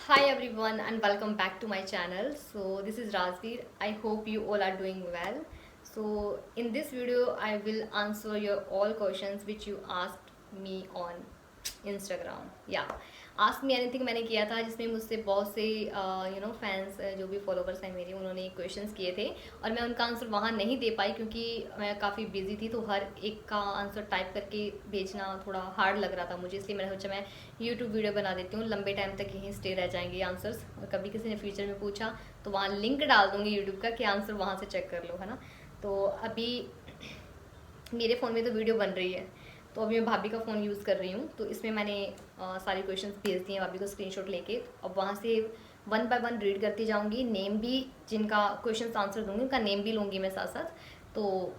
Hi everyone and welcome back to my channel. So this is Razveer. I hope you all are doing well. So in this video I will answer your all questions which you asked me on Instagram. Yeah, ask me anything मैंने किया था जिसमें मुझसे बहुत से fans जो भी followers हैं मेरे उन्होंने क्वेश्चंस किए थे और मैं उनका आंसर वहाँ नहीं दे पाई क्योंकि मैं काफ़ी बिजी थी। तो हर एक का आंसर टाइप करके भेजना थोड़ा हार्ड लग रहा था मुझे, इसलिए मैंने सोचा मैं यूट्यूब वीडियो बना देती हूँ। लंबे टाइम तक यहीं स्टे रह जाएंगे आंसर्स और कभी किसी ने फ्यूचर में पूछा तो वहाँ लिंक डाल दूँगी यूट्यूब का कि आंसर वहाँ से चेक कर लो, है ना। तो अभी मेरे फ़ोन में तो वीडियो बन रही है, तो अभी मैं भाभी का फ़ोन यूज़ कर रही हूँ। तो इसमें मैंने सारे क्वेश्चंस भेज दिए हैं भाभी को स्क्रीनशॉट लेके। अब वहाँ से वन बाय वन रीड करती जाऊँगी, नेम भी जिनका क्वेश्चंस आंसर दूँगी उनका नेम भी लूँगी मैं साथ साथ, तो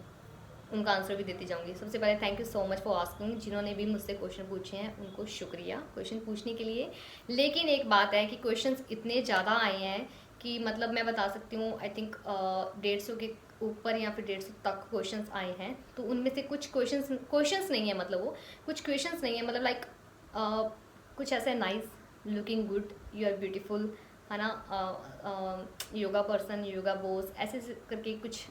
उनका आंसर भी देती जाऊँगी। सबसे पहले thank you so much for asking, जिन्होंने भी मुझसे क्वेश्चन पूछे हैं उनको शुक्रिया क्वेश्चन पूछने के लिए। लेकिन एक बात है कि क्वेश्चंस इतने ज़्यादा आए हैं कि मतलब मैं बता सकती हूँ आई थिंक 150 के ऊपर या फिर 150 तक क्वेश्चंस आए हैं। तो उनमें से कुछ क्वेश्चंस नहीं है, मतलब वो कुछ क्वेश्चंस नहीं है, मतलब लाइक कुछ ऐसे nice looking good you are beautiful, है ना, योगा पर्सन योगा बोस ऐसे करके कुछ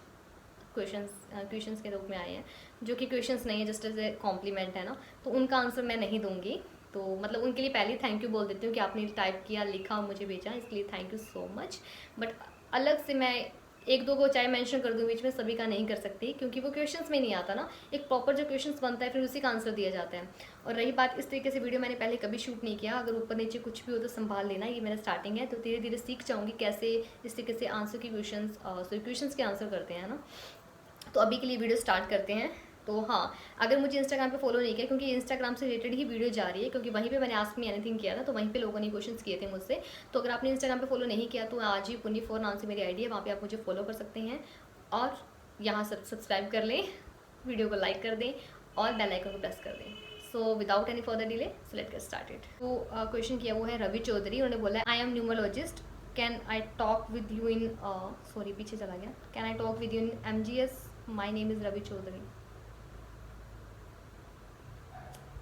क्वेश्चंस के रूप में आए हैं जो कि क्वेश्चंस नहीं है, जस्ट एज ए कॉम्प्लीमेंट है ना। तो उनका आंसर मैं नहीं दूंगी। तो मतलब उनके लिए पहले थैंक यू बोल देती हूँ कि आपने टाइप किया लिखा मुझे भेजा, इसके लिए thank you so much. But अलग से मैं एक दो को चाहे मेंशन कर दूँ बीच में, सभी का नहीं कर सकती क्योंकि वो क्वेश्चंस में नहीं आता ना। एक प्रॉपर जो क्वेश्चंस बनता है फिर उसी का आंसर दिया जाता है। और रही बात, इस तरीके से वीडियो मैंने पहले कभी शूट नहीं किया, अगर ऊपर नीचे कुछ भी हो तो संभाल लेना, ये मेरा स्टार्टिंग है। तो धीरे धीरे सीख जाऊँगी कैसे इस तरीके से आंसर की क्वेश्चंस के आंसर करते हैं ना। तो अभी के लिए वीडियो स्टार्ट करते हैं। तो हाँ, अगर मुझे इंस्टाग्राम पे फॉलो नहीं किया, क्योंकि इंस्टाग्राम से रिलेटेड ही वीडियो जा रही है, क्योंकि वहीं पे मैंने आस्क मी एनीथिंग किया था तो वहीं पे लोगों ने क्वेश्चंस किए थे मुझसे। तो अगर आपने इंस्टाग्राम पे फॉलो नहीं किया तो आज ही पुन्नी फोर नाम से मेरी आईडी है, वहाँ पे आप मुझे फॉलो कर सकते हैं और यहाँ सब्सक्राइब कर लें, वीडियो को लाइक कर दें और बेल आइकन को प्रेस कर दें। So without any further delay so let get started. तो क्वेश्चन किया वो है रवि चौधरी, उन्होंने बोला I am numerologist, can I talk with you in sorry पीछे चला गया, can I talk with you in MGS, my name is Ravi Chaudhary.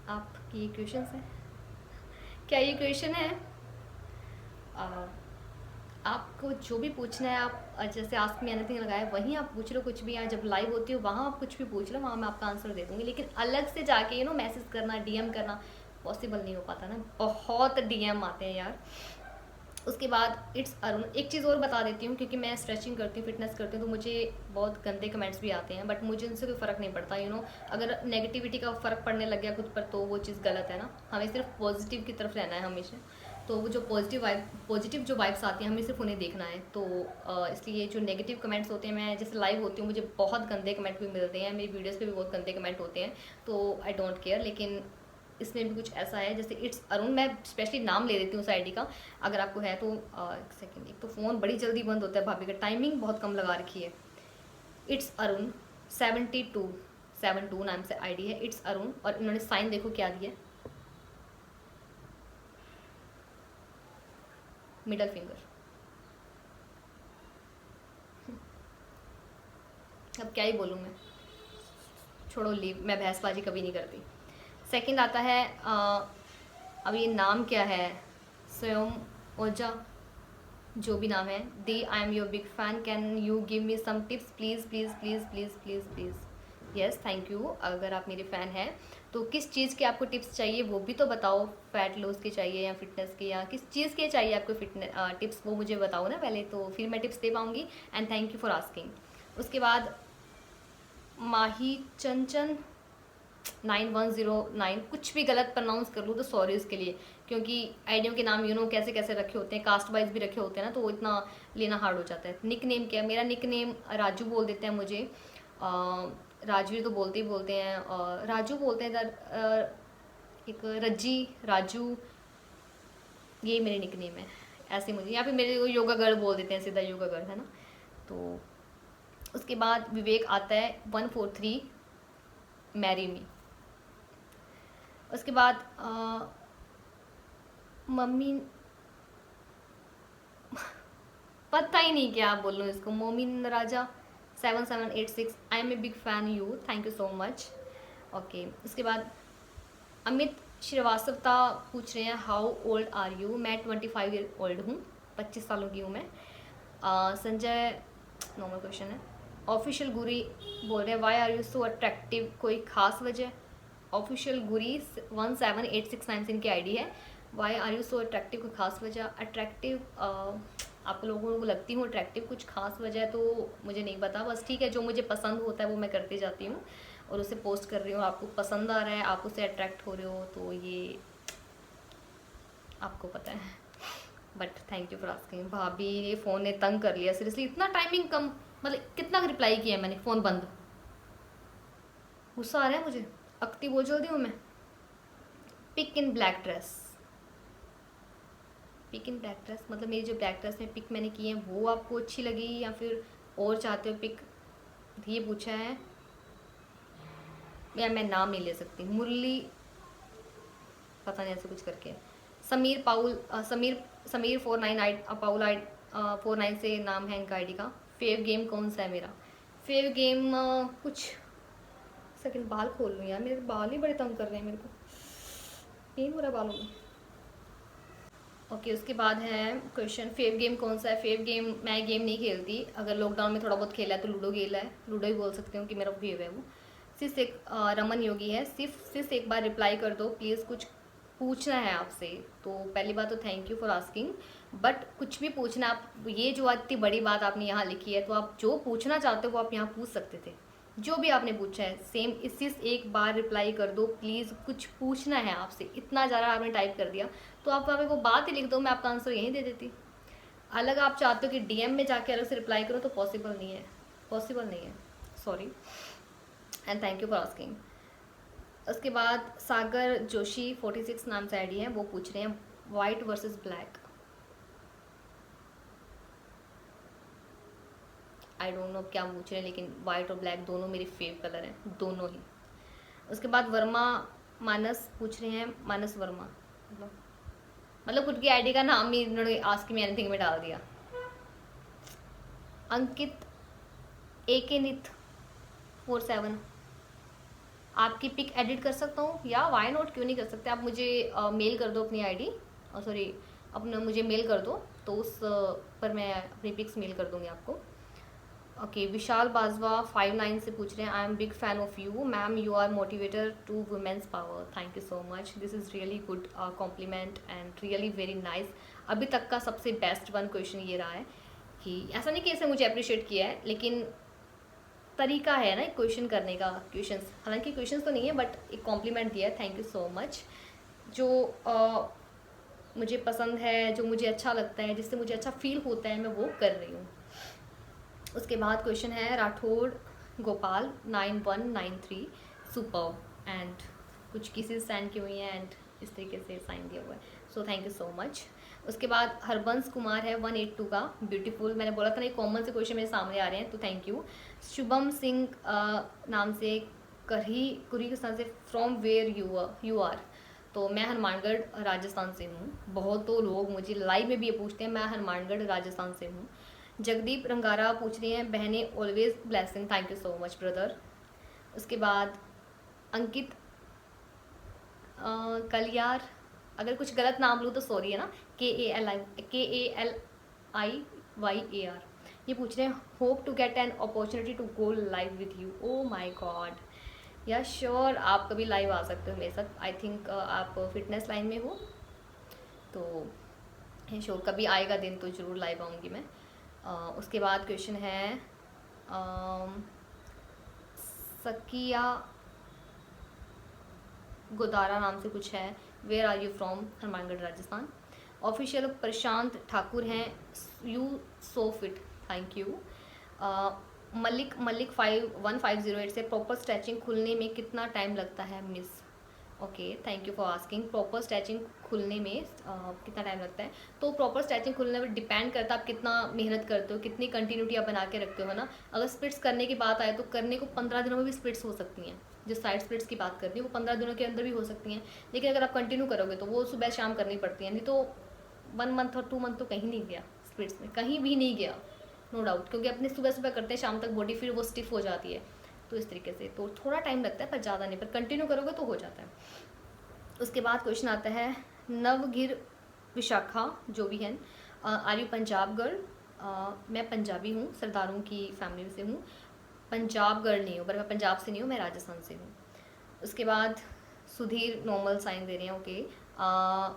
आपकी ये क्वेश्चन है, क्या ये क्वेश्चन है? आ, आपको जो भी पूछना है आप जैसे आस्क मी एनीथिंग लगाए वहीं आप पूछ लो कुछ भी, या जब लाइव होती हो वहाँ आप कुछ भी पूछ लो, वहाँ मैं आपका आंसर दे दूँगी। लेकिन अलग से जाके मैसेज करना DM करना पॉसिबल नहीं हो पाता ना, बहुत DM आते हैं यार। उसके बाद इट्स अरुण, एक चीज़ और बता देती हूँ, क्योंकि मैं स्ट्रेचिंग करती हूँ फिटनेस करती हूँ तो मुझे बहुत गंदे कमेंट्स भी आते हैं, बट मुझे उनसे कोई फ़र्क नहीं पड़ता। अगर नेगेटिविटी का फ़र्क पड़ने लग गया खुद पर तो वो चीज़ गलत है ना। हमें सिर्फ पॉजिटिव की तरफ रहना है हमेशा। तो वो जो पॉजिटिव जो वाइब्स आती हैं हमें सिर्फ उन्हें देखना है। तो इसलिए जो नेगेटिव कमेंट्स होते हैं, मैं जैसे लाइव होती हूँ मुझे बहुत गंदे कमेंट भी मिलते हैं, मेरी वीडियोज़ पे भी बहुत गंदे कमेंट होते हैं, तो आई डोंट केयर। लेकिन इसमें भी कुछ ऐसा है जैसे इट्स अरुण, मैं स्पेशली नाम ले देती हूँ उस आईडी का, अगर आपको है तो एक सेकेंड, एक तो फ़ोन बड़ी जल्दी बंद होता है, भाभी का टाइमिंग बहुत कम लगा रखी है। इट्स अरुण 72 नाम से आईडी है, इट्स अरुण। और इन्होंने साइन देखो क्या दिया, मिडल फिंगर। अब क्या ही बोलूँ मैं, छोड़ो लीव, मैं बहसबाजी कभी नहीं करती। सेकंड आता है अब ये नाम क्या है, स्वयं ओझा, जो भी नाम है, दी I am your big fan, can you give me some tips please please please please please please. Yes thank you, अगर आप मेरे फ़ैन हैं तो किस चीज़ की आपको टिप्स चाहिए वो भी तो बताओ, फैट लॉस की चाहिए या फिटनेस की, या किस चीज़ के चाहिए आपको फिटनेस टिप्स, वो मुझे बताओ ना पहले, तो फिर मैं टिप्स दे पाऊँगी। And thank you for asking. उसके बाद माही चंचन 9109, कुछ भी गलत प्रनाउंस कर लूँ तो सॉरी उसके लिए, क्योंकि आइडियों के नाम कैसे कैसे रखे होते हैं, कास्ट वाइज भी रखे होते हैं ना, तो वो इतना लेना हार्ड हो जाता है। निक नेम क्या है मेरा, निक नेम राजू बोल देते हैं मुझे, राजवीर तो बोलते ही बोलते हैं, राजू बोलते हैं इधर, एक रज्जी राजू, ये मेरे निक नेम है ऐसे मुझे, या फिर मेरे को योगा गर्ल बोल देते हैं सीधा, योगा गर्ल है ना। तो उसके बाद विवेक आता है 143 मैरी मी। उसके बाद मम्मी, पता ही नहीं क्या बोलूँ इसको, Momin Raja 7786, I am a big fan you, thank you so much. Okay, उसके बाद अमित श्रीवास्तवता पूछ रहे हैं हाउ ओल्ड आर यू। मैं 25 ईयर ओल्ड हूँ, 25 सालों की हूँ मैं। संजय नॉर्मल क्वेश्चन है। ऑफिशियल गुरी बोल रहे हैं why are you so attractive, कोई खास वजह। ऑफिशियल गुरी 178693 इनकी आईडी है। Why are you so attractive, कोई खास वजह। अट्रैक्टिव आप लोगों को लगती हूँ अट्रैक्टिव, कुछ खास वजह तो मुझे नहीं पता। बस ठीक है, जो मुझे पसंद होता है वो मैं करती जाती हूँ और उसे पोस्ट कर रही हूँ। आपको पसंद आ रहा है, आप उसे अट्रैक्ट हो रहे हो, तो ये आपको पता है। But thank you for asking. भाभी ये फ़ोन ने तंग कर लिया सीरियसली, इतना टाइमिंग कम, मतलब कितना रिप्लाई किया मैंने, फ़ोन बंद। गुस्सा आ रहा है मुझे, अक्ति बोल जल्दी हूँ मैं। पिक इन ब्लैक ड्रेस, पिक इन ब्लैक ड्रेस मतलब मेरी जो ब्लैक ड्रेस में पिक मैंने की है वो आपको अच्छी लगी या फिर और चाहते हो पिक, ये पूछा है। या मैं नाम नहीं ले सकती, मुरली पता नहीं ऐसे कुछ करके। समीर पाउल समीर 49 आई पाउल आई 49 से नाम है इनका आईडी का। फेव गेम कौन सा है मेरा? फेव गेम कुछ सेकंड, बाल खोल लूँ यार, मेरे बाल ही बड़े तंग कर रहे हैं मेरे को, पेन हो रहा है बालों में। ओके उसके बाद है क्वेश्चन फेव गेम कौन सा है। फेव गेम मैं गेम नहीं खेलती, अगर लॉकडाउन में थोड़ा बहुत खेला है तो लूडो खेला है, लूडो ही बोल सकती हूँ कि मेरा फेव है वो। सिर्फ एक रमन योगी है, सिर्फ एक बार रिप्लाई कर दो प्लीज़, कुछ पूछना है आपसे। तो पहली बात तो thank you for asking, but कुछ भी पूछना आप, ये जो इतनी बड़ी बात आपने यहाँ लिखी है तो आप जो पूछना चाहते हो वो आप यहाँ पूछ सकते थे, जो भी आपने पूछा है सेम इसी एक बार रिप्लाई कर दो प्लीज़, कुछ पूछना है आपसे। इतना ज़्यादा आपने टाइप कर दिया तो आप मेरे को बात ही लिख दो, मैं आपका आंसर यहीं दे देती। अलग आप चाहते हो कि डीएम में जाके अलग से रिप्लाई करो तो पॉसिबल नहीं है, पॉसिबल नहीं है, sorry and thank you for asking. उसके बाद सागर जोशी 46 नाम से आईडी है, वो पूछ रहे हैं white versus black. I don't no क्या पूछ रहे हैं, लेकिन वाइट और ब्लैक दोनों मेरे फेव कलर हैं, दोनों ही। उसके बाद वर्मा मानस पूछ रहे हैं, मानस वर्मा मतलब खुद की आईडी का नाम ही इन्होंने आस्क मी एनीथिंग में डाल दिया। अंकित AK निथ 47, आपकी पिक एडिट कर सकता हूँ या वाई नोट, क्यों नहीं कर सकते। आप मुझे मेल कर दो अपनी आईडी, सॉरी अपना मुझे मेल कर दो तो उस पर मैं अपनी पिक्स मेल कर दूँगी आपको। ओके विशाल बाजवा 59 से पूछ रहे हैं I am big fan of you ma'am, you are motivator to womens power. Thank you so much, this is really good compliment and really very nice. अभी तक का सबसे बेस्ट वन क्वेश्चन ये रहा है कि ऐसा नहीं कि इसे मुझे अप्रिशिएट किया है, लेकिन तरीका है ना एक क्वेश्चन करने का, क्वेश्चंस हालांकि क्वेश्चंस तो नहीं है बट एक कॉम्प्लीमेंट दिया है, थैंक यू सो मच। जो मुझे पसंद है, जो मुझे अच्छा लगता है, जिससे मुझे अच्छा फील होता है, मैं वो कर रही हूँ। उसके बाद क्वेश्चन है राठौड़ गोपाल 9193 सुपर एंड कुछ किसी सेंड की हुई है एंड इस तरीके से साइन दिया हुआ है, so thank you so much. उसके बाद हरबंस कुमार है 182 का ब्यूटीफुल, मैंने बोला था ना कॉमन से क्वेश्चन मेरे सामने आ रहे हैं तो थैंक यू। शुभम सिंह नाम से कुरी के स्थान से फ्रॉम वेयर यू आर, तो मैं हनुमानगढ़ राजस्थान से हूँ। बहुत तो लोग मुझे लाइव में भी ये पूछते हैं, मैं हनुमानगढ़ राजस्थान से हूँ। जगदीप रंगारा पूछ रही हैं बहने always blessing, thank you so much brother. उसके बाद अंकित कलियार, अगर कुछ गलत नाम लूँ तो सॉरी है ना, KALIYAR, ये पूछ रहे हैं hope to get an opportunity to go live with you. Oh my god yeah sure, आप कभी लाइव आ सकते हो मेरे साथ। आई थिंक आप फिटनेस लाइन में हो तो श्योर कभी आएगा दिन तो ज़रूर लाइव आऊँगी मैं। उसके बाद क्वेश्चन है सकिया गोदारा नाम से कुछ है, where are you from, Hanumangarh Rajasthan. Official Prashant Thakur हैं you so fit, thank you. Malik 1508 से प्रॉपर स्ट्रेचिंग खुलने में कितना टाइम लगता है miss. Okay thank you for asking. Proper stretching खुलने में कितना टाइम लगता है, तो प्रॉपर स्ट्रेचिंग खुलने में डिपेंड करता है आप कितना मेहनत करते हो, कितनी कंटिन्यूटी आप बना के रखते हो ना। अगर स्प्लिट्स करने की बात आए तो करने को 15 दिनों में भी स्प्लिट्स हो सकती हैं, जो साइड स्प्लिट्स की बात करती है वो 15 दिनों के अंदर भी हो सकती हैं, लेकिन अगर आप कंटिन्यू करोगे तो वो सुबह शाम करनी पड़ती है, नहीं तो 1 मंथ और 2 मंथ तो कहीं नहीं गया स्प्लिट्स में, कहीं भी नहीं गया नो डाउट, क्योंकि अपने सुबह सुबह करते हैं शाम तक बॉडी फिर वो स्टिफ हो जाती है, तो इस तरीके से तो थोड़ा टाइम लगता है पर ज़्यादा नहीं, पर कंटिन्यू करोगे तो हो जाता है। उसके बाद क्वेश्चन आता है नवगिर विशाखा जो भी है, आर यू पंजाब गर्ल? मैं पंजाबी हूँ, सरदारों की फैमिली से हूँ। पंजाब गर्ल नहीं हूँ, पर मैं पंजाब से नहीं हूँ, मैं राजस्थान से हूँ। उसके बाद सुधीर नॉर्मल साइन दे रहे हैं, ओके।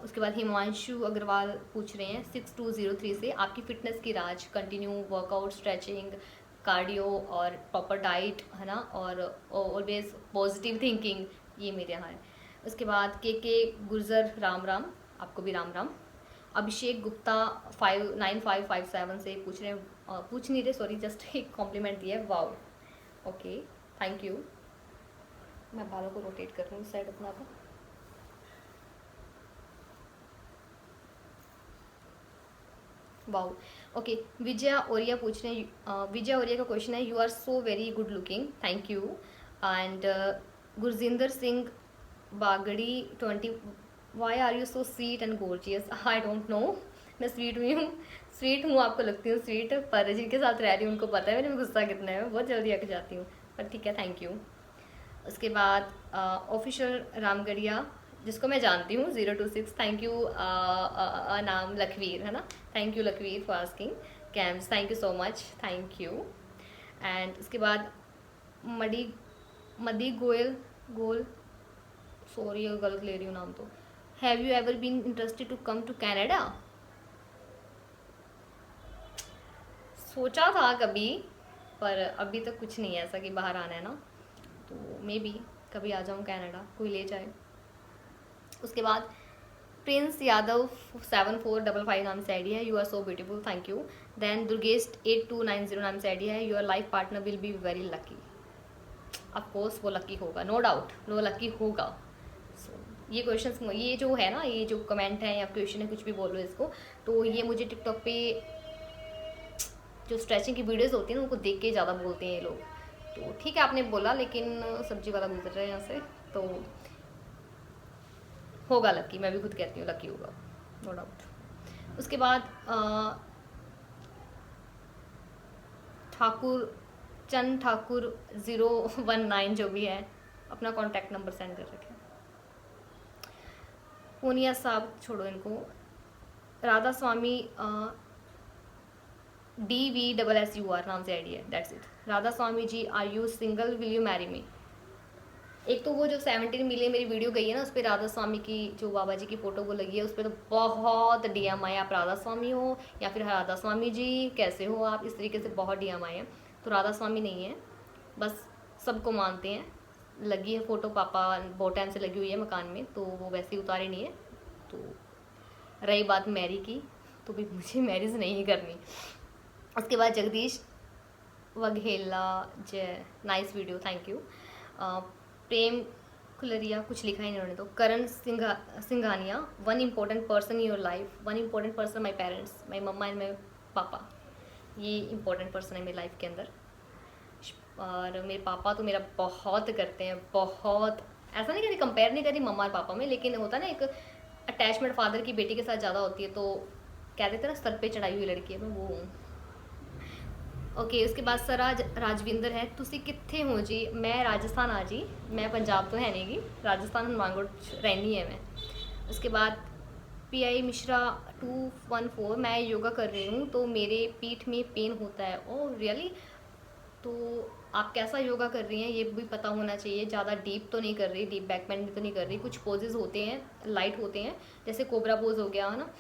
उसके बाद हिमांशु अग्रवाल पूछ रहे हैं 6203 से, आपकी फिटनेस की राज? कंटिन्यू वर्कआउट, स्ट्रेचिंग, कार्डियो और प्रॉपर डाइट, है ना, और ऑलवेज पॉजिटिव थिंकिंग, ये मेरे यहाँ है। उसके बाद के गुर्जर राम राम, आपको भी राम राम। अभिषेक गुप्ता 59557 से पूछ रहे हैं, पूछ नहीं रहे सॉरी, जस्ट एक कॉम्प्लीमेंट दिया है, वाओ, ओके, थैंक यू। मैं बालों को रोटेट कर रही हूँ साइड अपना को। Wow, okay. विजया ओरिया पूछ रहे हैं, विजया ओरिया का क्वेश्चन है, you are so very good looking, thank you. And Gurjinder Singh Bagri 20, why are you so sweet and gorgeous? I don't know, मैं स्वीट हुई हूँ, स्वीट हूँ, आपको लगती हूँ स्वीट, पर जिनके साथ रह रही हूँ उनको पता है मेरे में गुस्सा कितना है, मैं बहुत जल्दी अक जाती हूँ, पर ठीक है, थैंक यू। उसके बाद ऑफिशियल रामगढ़िया, जिसको मैं जानती हूँ 026, थैंक यू। नाम लखवीर है ना, thank you Lakhvir for asking camps, thank you so much, thank you. And उसके बाद मडी मदी गोयल गोल, सॉरी गलत ले रही हूँ नाम तो, have you ever been interested to come to Canada? सोचा था कभी, पर अभी तक कुछ नहीं है ऐसा कि बाहर आना है ना, तो मे बी कभी आ जाऊँ कनाडा, कोई ले जाए। उसके बाद प्रिंस यादव 7455 नाम से आईडी है, you are so beautiful, thank you. Then Durgesh 8290 नाम से आईडी है, your life partner will be very lucky. Of course वो लकी होगा, नो डाउट, नो लकी होगा। so, ये क्वेश्चन, ये जो है ना, ये जो कमेंट है या क्वेश्चन है, कुछ भी बोलो इसको, तो ये मुझे टिकटॉक पे जो स्ट्रेचिंग की वीडियोस होती हैं ना, उनको देख के ज़्यादा बोलते हैं ये लोग। तो ठीक है, आपने बोला, लेकिन सब्जी वाला गुजर रहा है यहाँ से, तो होगा लकी, मैं भी खुद कहती हूँ लकी होगा, नो डाउट। उसके बाद ठाकुर चंद ठाकुर 019 जो भी है, अपना कॉन्टैक्ट नंबर सेंड कर रखें। पूनिया साहब छोड़ो इनको, राधा स्वामी DVSSUR नाम से आईडी है, that's it. Radha Swami ji, are you single, will you marry me? एक तो वो जो 17 मिलियन मेरी वीडियो गई है ना, उस पर राधा स्वामी की जो बाबा जी की फ़ोटो वो लगी है, उस पर तो बहुत DM आए, आप राधा स्वामी हो या फिर राधा स्वामी जी कैसे हो आप, इस तरीके से बहुत DM आए हैं। तो राधा स्वामी नहीं है, बस सबको मानते हैं, लगी है फ़ोटो, पापा बहुत टाइम से लगी हुई है मकान में, तो वो वैसे ही उतारे नहीं है। तो रही बात मैरी की, तो भी मुझे मैरिज नहीं करनी। उसके बाद जगदीश वघेला, जय, nice video, thank you. Prem Khulariya, कुछ लिखा ही नहीं उन्होंने, तो Karan Singhania, one important person in your life? One important person my parents, my mamma and my papa, ये इम्पोर्टेंट पर्सन है मेरी लाइफ के अंदर। और मेरे पापा तो मेरा बहुत करते हैं, बहुत, ऐसा नहीं करी, कंपेयर नहीं करी मम्मा और पापा में, लेकिन होता ना एक अटैचमेंट फादर की बेटी के साथ ज़्यादा होती है, तो कह देते ना सर पे चढ़ाई हुई लड़की है, मैं वो हूँ। ओके, उसके बाद सराज राजविंदर है, तुसी कित्थे हो जी? मैं राजस्थान आ जी, मैं पंजाब तो है नहीं गी, राजस्थान हनुमानगढ़ रहनी है मैं। उसके बाद PI मिश्रा 214, मैं योगा कर रही हूँ तो मेरे पीठ में पेन होता है। Oh really? तो आप कैसा योगा कर रही हैं ये भी पता होना चाहिए, ज़्यादा डीप तो नहीं कर रही, डीप बैक बेंड तो नहीं कर रही, कुछ पोजेज होते हैं लाइट होते हैं, जैसे कोबरा पोज हो गया है ना,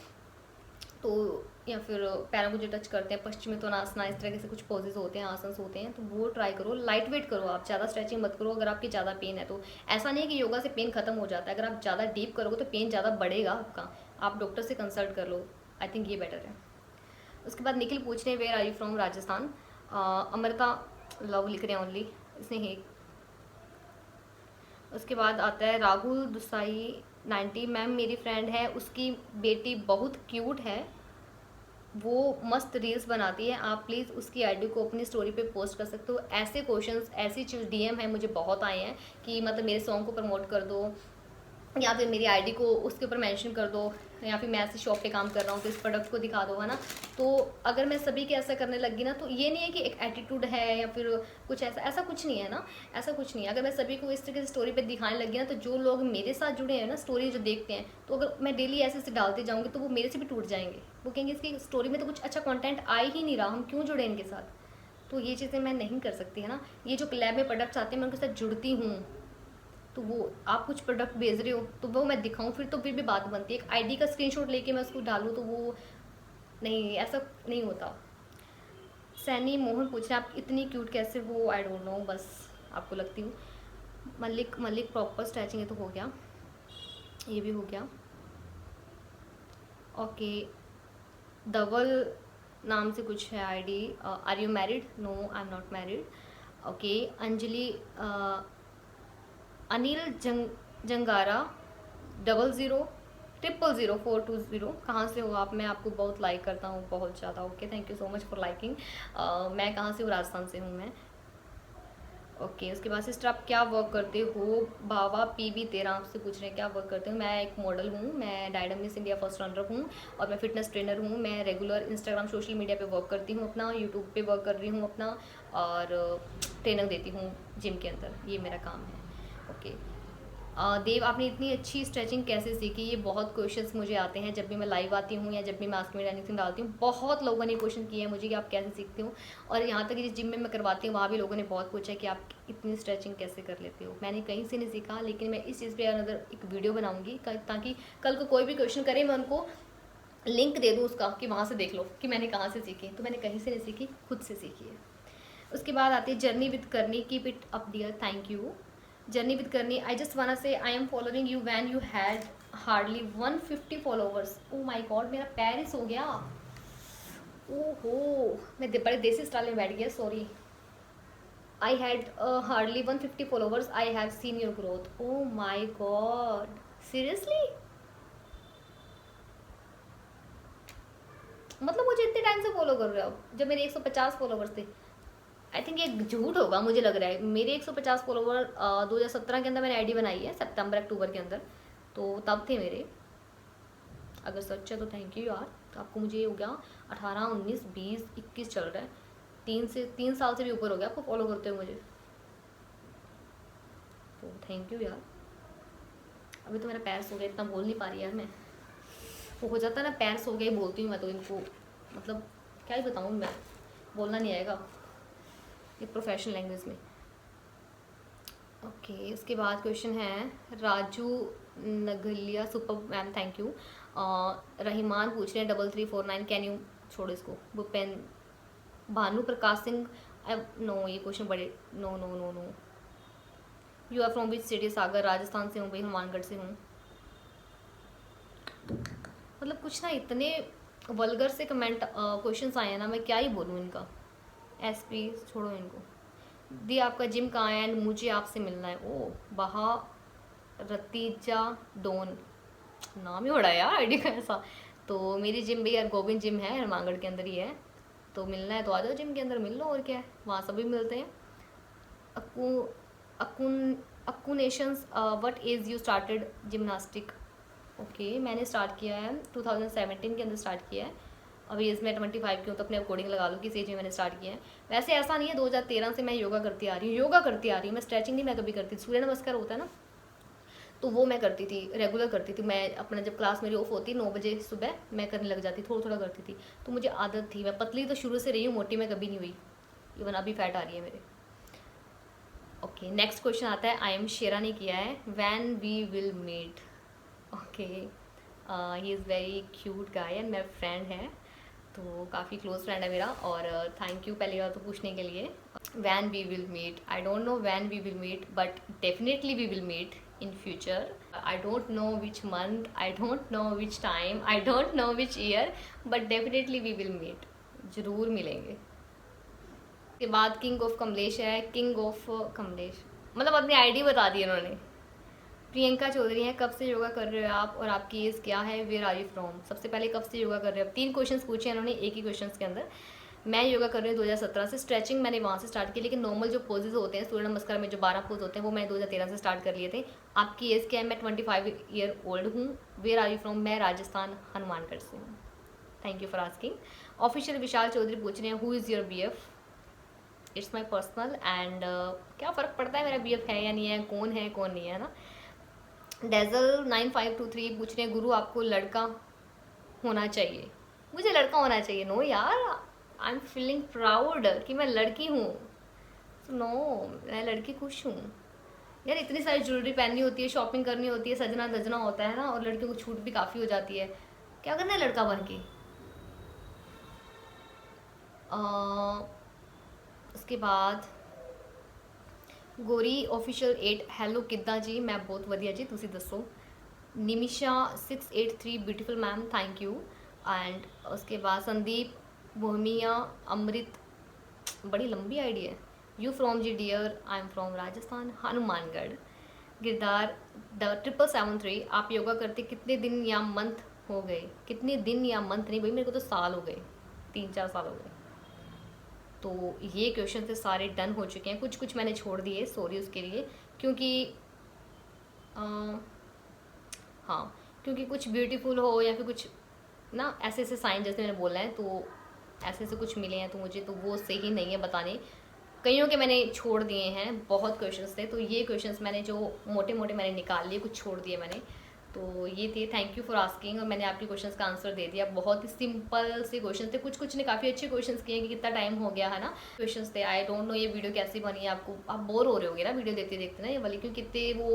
तो या फिर पैरों को जो टच करते हैं पश्चिमोत्तानासना, इस तरह से कुछ पोजेज होते हैं, आसन होते हैं, तो वो ट्राई करो, लाइट वेट करो, आप ज़्यादा स्ट्रेचिंग मत करो। अगर आपकी ज़्यादा पेन है तो ऐसा नहीं है कि योगा से पेन खत्म हो जाता है, अगर आप ज़्यादा डीप करोगे तो पेन ज़्यादा बढ़ेगा आपका, आप डॉक्टर से कंसल्ट कर लो, आई थिंक ये बेटर है। उसके बाद निखिल पूछ रहे हैं where are you from, Rajasthan. Amrita love लिख रहे हैं ओनली, इसने ही। उसके बाद आता है राहुल दुसाई 90, मैम मेरी फ्रेंड है, उसकी बेटी बहुत क्यूट है, वो मस्त रील्स बनाती है, आप प्लीज़ उसकी आईडी को अपनी स्टोरी पे पोस्ट कर सकते हो। ऐसे क्वेश्चंस, ऐसी चीज़ DM है मुझे बहुत आए हैं कि मतलब मेरे सॉन्ग को प्रमोट कर दो, या फिर मेरी आईडी को उसके ऊपर मेंशन कर दो, या फिर मैं ऐसी शॉप पे काम कर रहा हूँ तो इस प्रोडक्ट को दिखा दो, है ना। तो अगर मैं सभी के ऐसा करने लगी ना, तो ये नहीं है कि एक एटीट्यूड है या फिर कुछ ऐसा, ऐसा कुछ नहीं है ना, ऐसा कुछ नहीं है। अगर मैं सभी को इस तरीके से स्टोरी पे दिखाने लगी ना, तो जो लोग मेरे साथ जुड़े हैं ना, स्टोरी जो देखते हैं, तो अगर मैं डेली ऐसे ऐसे डालते जाऊँगी तो वो मेरे से भी टूट जाएंगे। वो कहेंगे इसकी स्टोरी में तो कुछ अच्छा कॉन्टेंट आ ही नहीं रहा, हम क्यों जुड़े इनके साथ। तो ये चीज़ें मैं नहीं कर सकती, है ना। ये जो लैब में प्रोडक्ट्स आते हैं मैं उनके साथ जुड़ती हूँ, तो वो आप कुछ प्रोडक्ट भेज रहे हो तो वो मैं दिखाऊं फिर, तो फिर भी बात बनती है। एक आईडी का स्क्रीनशॉट लेके मैं उसको डालूं तो वो नहीं, ऐसा नहीं होता। सैनी मोहन पूछ रहे हैं आप इतनी क्यूट कैसे हो, आई डोंट नो, बस आपको लगती हूँ। मलिक मलिक प्रॉपर स्ट्रेचिंग है तो हो गया, ये भी हो गया। ओके, धवल नाम से कुछ है ID. Are you married? No, I am not married. Okay, Anjali Anil Jangara 00000420, कहाँ से हो आप? मैं आपको बहुत लाइक करता हूँ, बहुत ज़्यादा। Okay, thank you so much for liking. मैं कहाँ से हूँ? राजस्थान से हूँ मैं। ओके, उसके बाद सिस्टर आप क्या वर्क करते हो? बाबा PB13 आपसे पूछ रहे हैं क्या वर्क करते हो। मैं एक मॉडल हूँ, मैं डायडम मिस इंडिया फर्स्ट रनर हूँ, और मैं फिटनेस ट्रेनर हूँ। मैं रेगुलर इंस्टाग्राम सोशल मीडिया पे वर्क करती हूँ अपना, यूट्यूब पे वर्क कर रही हूँ अपना, और ट्रेनर देती हूँ जिम के अंदर, ये मेरा काम है। ओके, देव आपने इतनी अच्छी स्ट्रेचिंग कैसे सीखी? ये बहुत क्वेश्चंस मुझे आते हैं जब भी मैं लाइव आती हूँ या जब भी मैं आस्क मी एनीथिंग डालती हूँ। बहुत लोगों ने क्वेश्चन किए हैं मुझे कि आप कैसे सीखती हो, और यहाँ तक कि जिस जिम में मैं करवाती हूँ वहाँ भी लोगों ने बहुत पूछा है कि आप इतनी स्ट्रेचिंग कैसे कर लेते हो। मैंने कहीं से नहीं सीखा, लेकिन मैं इस चीज़ पर अनदर एक वीडियो बनाऊँगी ताकि कल को कोई भी क्वेश्चन करे मैं उनको लिंक दे दूँ उसका कि वहाँ से देख लो कि मैंने कहाँ से सीखी। तो मैंने कहीं से नहीं सीखी, खुद से सीखी है। उसके बाद आती है journey with Karni, keep it up dear, thank you. Journey with Karni, I just wanna say I am following you when you had hardly 150 followers. Oh my god, मेरा पैर ही सो गया। ओहो, मैं बड़े देसी स्टाइल में बैठ गया, sorry. I had hardly 150 followers, I have seen your growth. Oh my god, seriously? मतलब मुझे इतने टाइम से फॉलो कर रहे हो जब मेरे 150 फॉलोवर्स थे। आई थिंक ये झूठ होगा, मुझे लग रहा है। मेरे 150 फॉलोवर 2017 के अंदर मैंने आईडी बनाई है, सितंबर अक्टूबर के अंदर, तो तब थे मेरे। अगर सच है तो थैंक यू यार। तो आपको मुझे हो गया 18, 19, 20, 21 चल रहा है, 3 साल से भी ऊपर हो गया आपको फॉलो करते हुए मुझे, तो थैंक यू यार। अभी तो मेरा पैर सो गया, इतना बोल नहीं पा रही यार मैं। वो हो जाता है ना, पैर सो गए बोलती हूँ मैं तो इनको, मतलब क्या ही बताऊँ मैं, बोलना नहीं आएगा ये प्रोफेशनल लैंग्वेज में। ओके, उसके बाद क्वेश्चन है Raju Nagliya, super ma'am, thank you. Rahiman पूछ रहे हैं 3349, कैन यू, छोड़ो इसको। भूपेन भानु प्रकाश सिंह, नो, ये क्वेश्चन बड़े, no no no no. You are from which city? Sagar, Rajasthan से हूँ भाई, हनुमानगढ़ से हूँ। मतलब कुछ ना इतने वल्गर से कमेंट क्वेश्चंस आए हैं ना, मैं क्या ही बोलूँ इनका। SP छोड़ो इनको। दी आपका जिम कहाँ है एंड मुझे आपसे मिलना है? ओ, बहा रतीजा डोन, नाम ही बड़ा यार आईडी का ऐसा। तो मेरी जिम भैया गोविंद जिम है, हनुमानगढ़ के अंदर ही है, तो मिलना है तो आ जाओ जिम के अंदर, मिल लो, और क्या है, वहाँ सभी मिलते हैं। अकुनेशंस, what age you started gymnastic? Okay, मैंने स्टार्ट किया है 2017 के अंदर स्टार्ट किया है। अभी एज मैं 25 की हूँ, तो अपने अकॉर्डिंग लगा लो किस एज में मैंने स्टार्ट किया है। वैसे ऐसा नहीं है, 2013 से मैं योगा करती आ रही हूँ, मैं स्ट्रेचिंग नहीं मैं कभी करती, सूर्य नमस्कार होता है ना, तो वो मैं करती थी, रेगुलर करती थी मैं। अपना जब क्लास मेरी ऑफ होती 9 बजे सुबह, मैं करने लग जाती, थोड़ा थोड़ा करती थी, तो मुझे आदत थी। मैं पतली तो शुरू से रही हूँ, मोटी मैं कभी नहीं हुई, इवन अभी फैट आ रही है मेरे। ओके, नेक्स्ट क्वेश्चन आता है, आई एम शेरा ने किया है, when we will meet. Okay, he is very cute guy and मेरा फ्रेंड है, तो काफ़ी क्लोज फ्रेंड है मेरा, और थैंक यू पहली बार तो पूछने के लिए। When we will meet, I don't know when we will meet, but definitely we will meet in future. I don't know which month, I don't know which time, I don't know which year, but definitely we will meet, ज़रूर मिलेंगे। उसके बाद king of Kamlesh है, king of Kamlesh मतलब अपनी ID बता दी उन्होंने। प्रियंका चौधरी हैं, कब से योगा कर रहे हो आप और आपकी एज क्या है? Where are you from? सबसे पहले कब से योगा कर रहे हो? 3 क्वेश्चंस पूछे हैं उन्होंने एक ही क्वेश्चन के अंदर। मैं योगा कर रही हूँ 2017 से। स्ट्रेचिंग मैंने वहाँ से स्टार्ट की, लेकिन नॉर्मल जो पोजेज होते हैं सूर्य नमस्कार में जो 12 पोज होते हैं वो मैंने 2013 से स्टार्ट कर लिए थे। आपकी एज क्या है? मैं 25 ईयर ओल्ड हूँ। Where are you from? मैं राजस्थान हनुमानगढ़ से हूँ। Thank you for asking. Official Vishal Chaudhary पूछ रहे हैं who is your BF? It's my personal and क्या फ़र्क पड़ता है मेरा BF है या नहीं है, कौन नहीं है ना। डेजल 9523 पूछ रहे हैं गुरु आपको लड़का होना चाहिए? मुझे लड़का होना चाहिए? नो यार, आई एम फीलिंग प्राउड कि मैं लड़की हूँ। नो, मैं लड़की खुश हूँ यार। इतनी सारी ज्वेलरी पहननी होती है, शॉपिंग करनी होती है, सजना धजना होता है ना, और लड़कियों को छूट भी काफ़ी हो जाती है। क्या करना है लड़का बन के? उसके बाद ਗੋਰੀ ऑफिशियल 8 ਹੈਲੋ ਕਿੱਦਾਂ ਜੀ? मैं बहुत ਵਧੀਆ जी, ਤੁਸੀਂ ਦੱਸੋ। Nimisha 683 beautiful ma'am, thank you. And उसके बाद संदीप बोहमिया अमृत, बड़ी लंबी आईडी है। यू फ्रॉम जी dear? I am from Rajasthan Hanumangarh. Girdar 7773 आप योगा करते कितने दिन या मंथ हो गए? कितने दिन या मंथ नहीं भाई, मेरे को तो साल हो गए, 3-4 साल हो गए। तो ये क्वेश्चन से सारे डन हो चुके हैं, कुछ कुछ मैंने छोड़ दिए, सॉरी उसके लिए। क्योंकि हाँ, क्योंकि कुछ ब्यूटीफुल हो या फिर कुछ ना ऐसे ऐसे साइन जैसे मैंने बोला है, तो ऐसे ऐसे कुछ मिले हैं तो मुझे तो वो सही नहीं है बताने। कईयों के मैंने छोड़ दिए हैं, बहुत क्वेश्चंस थे, तो ये क्वेश्चंस मैंने जो मोटे मोटे मैंने निकाल लिए, कुछ छोड़ दिए मैंने। तो ये थे, थैंक यू फॉर आस्किंग। और मैंने आपके क्वेश्चंस का आंसर दे दिया। बहुत ही सिंपल से क्वेश्चन थे, कुछ कुछ ने काफ़ी अच्छे क्वेश्चंस किए कि कितना टाइम हो गया है ना। क्वेश्चंस थे, आई डोंट नो ये वीडियो कैसी बनी है आपको, आप बोर हो रहे होगे ना वीडियो देखते देखते ना ये वाली, क्योंकि कितने वो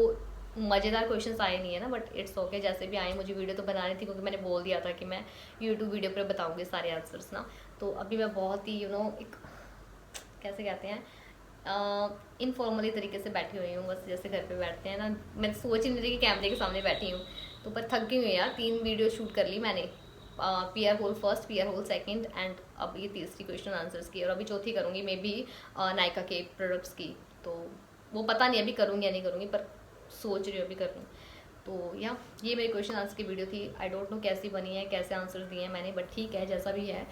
मज़ेदार क्वेश्चंस आए नहीं है ना, बट इट्स ओके जैसे भी आए। मुझे वीडियो तो बनानी थी क्योंकि मैंने बोल दिया था कि मैं यूट्यूब वीडियो पर बताऊँगी सारे आंसर्स ना। तो अभी मैं बहुत ही एक कैसे कहते हैं इनफॉर्मली तरीके से बैठी हुई हूँ, बस जैसे घर पे बैठते हैं ना। मैं सोच ही नहीं रही कि कैमरे के सामने बैठी हूँ, तो पर थक गई हूँ यार। 3 वीडियो शूट कर ली मैंने, PR hole first, PR hole second, and अब ये तीसरी क्वेश्चन आंसर्स की, और अभी चौथी करूँगी मे बी नायका के प्रोडक्ट्स की। तो वो पता नहीं अभी करूँगी या नहीं करूँगी, पर सोच रही हूँ अभी करूँ। तो या ये मेरी क्वेश्चन आंसर की वीडियो थी। आई डोंट नो कैसी बनी है, कैसे आंसर दिए हैं मैंने, बट ठीक है जैसा भी है।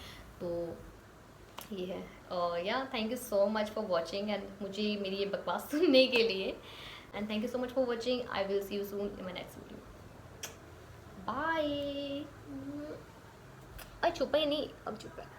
तो ये है या thank you so much for watching, and मुझे मेरी ये बकवास सुनने के लिए। And thank you so much for watching. I will see you soon in my next video. Bye. अरे छुपा ही नहीं, अब छुपा है।